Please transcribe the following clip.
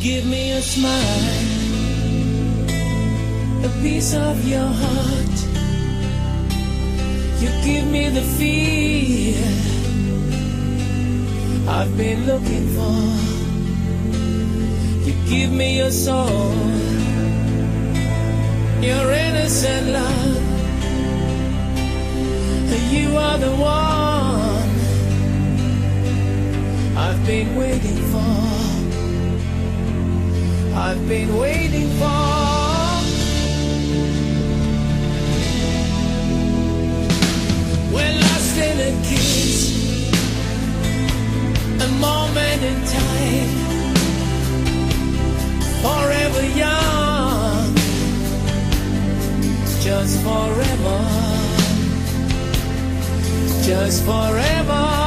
give me a smile, a piece of your heart. You give me the feel I've been looking for. You give me your soul, your innocent love. You are the one I've been waiting for. I've been waiting for. We're lost in a kiss, a moment in time, forever young, just forever, just forever.